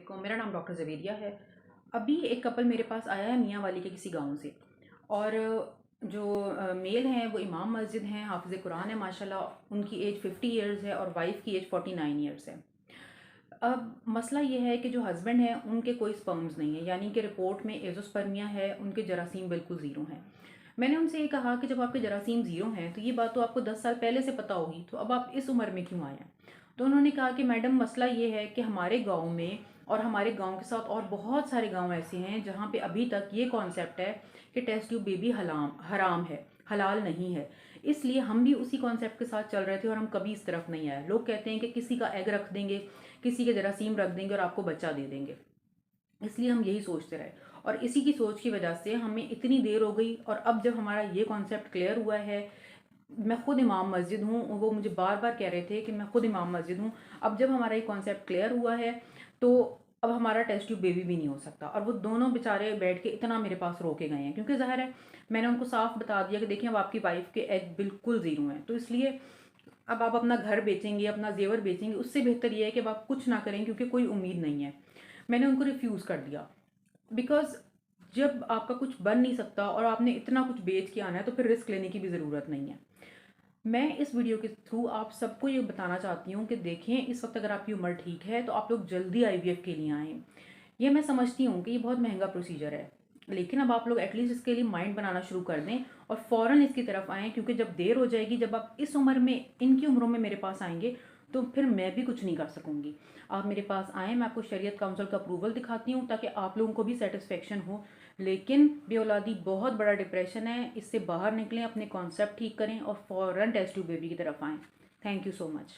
अस्सलामुअलैकुम। मेरा नाम डॉक्टर ज़वेरिया है। अभी एक कपल मेरे पास आया है मियाँ वाली के किसी गांव से। और जो मेल हैं वो इमाम मस्जिद हैं, हाफिज़ कुरान है माशाल्लाह। उनकी एज 50 इयर्स है और वाइफ़ की एज 49 इयर्स है। अब मसला ये है कि जो हस्बैंड हैं उनके कोई स्पर्म्स नहीं है, यानी कि रिपोर्ट में एजोस्पर्मिया है, उनके जरासीम बिल्कुल ज़ीरो हैं। मैंने उनसे ये कहा कि जब आपके जरासीम ज़ीरो हैं तो ये बात तो आपको 10 साल पहले से पता होगी, तो अब आप इस उम्र में क्यों आए हैं? तो उन्होंने कहा कि मैडम मसला ये है कि हमारे गांव में और हमारे गांव के साथ और बहुत सारे गांव ऐसे हैं जहां पे अभी तक ये कॉन्सेप्ट है कि टेस्ट ट्यूब बेबी हराम है, हलाल नहीं है। इसलिए हम भी उसी कॉन्सेप्ट के साथ चल रहे थे और हम कभी इस तरफ नहीं आए। लोग कहते हैं कि किसी का एग रख देंगे, किसी के जरासीम रख देंगे और आपको बच्चा दे देंगे। इसलिए हम यही सोचते रहे और इसी की सोच की वजह से हमें इतनी देर हो गई। और अब जब हमारा ये कॉन्सेप्ट क्लियर हुआ है, मैं खुद इमाम मस्जिद हूँ, वो मुझे बार बार कह रहे थे कि मैं खुद इमाम मस्जिद हूँ। अब जब हमारा ये कॉन्सेप्ट क्लियर हुआ है तो अब हमारा टेस्ट ट्यूब बेबी भी नहीं हो सकता। और वो दोनों बेचारे बैठ के इतना मेरे पास रो के गए हैं, क्योंकि ज़ाहिर है मैंने उनको साफ बता दिया कि देखिए अब आपकी वाइफ के एग बिल्कुल ज़ीरो हैं। तो इसलिए अब आप अपना घर बेचेंगे, अपना जेवर बेचेंगे, उससे बेहतर ये है कि अब आप कुछ ना करें, क्योंकि कोई उम्मीद नहीं है। मैंने उनको रिफ्यूज़ कर दिया, बिकॉज जब आपका कुछ बन नहीं सकता और आपने इतना कुछ बेच के आना है तो फिर रिस्क लेने की भी ज़रूरत नहीं है। मैं इस वीडियो के थ्रू आप सबको ये बताना चाहती हूँ कि देखें, इस वक्त अगर आपकी उम्र ठीक है तो आप लोग जल्दी आईवीएफ के लिए आएँ। ये मैं समझती हूँ कि ये बहुत महंगा प्रोसीजर है, लेकिन अब आप लोग एटलीस्ट इसके लिए माइंड बनाना शुरू कर दें और फ़ौरन इसकी तरफ आएँ, क्योंकि जब देर हो जाएगी, जब आप इस उम्र में, इनकी उम्रों में मेरे पास आएंगे तो फिर मैं भी कुछ नहीं कर सकूँगी। आप मेरे पास आएँ, मैं आपको शरीयत काउंसिल का अप्रूवल दिखाती हूँ ताकि आप लोगों को भी सेटिस्फेक्शन हो। लेकिन बेऔलादी बहुत बड़ा डिप्रेशन है, इससे बाहर निकलें, अपने कॉन्सेप्ट ठीक करें और फ़ौरन टेस्ट ट्यूब बेबी की तरफ आएँ। Thank you so much.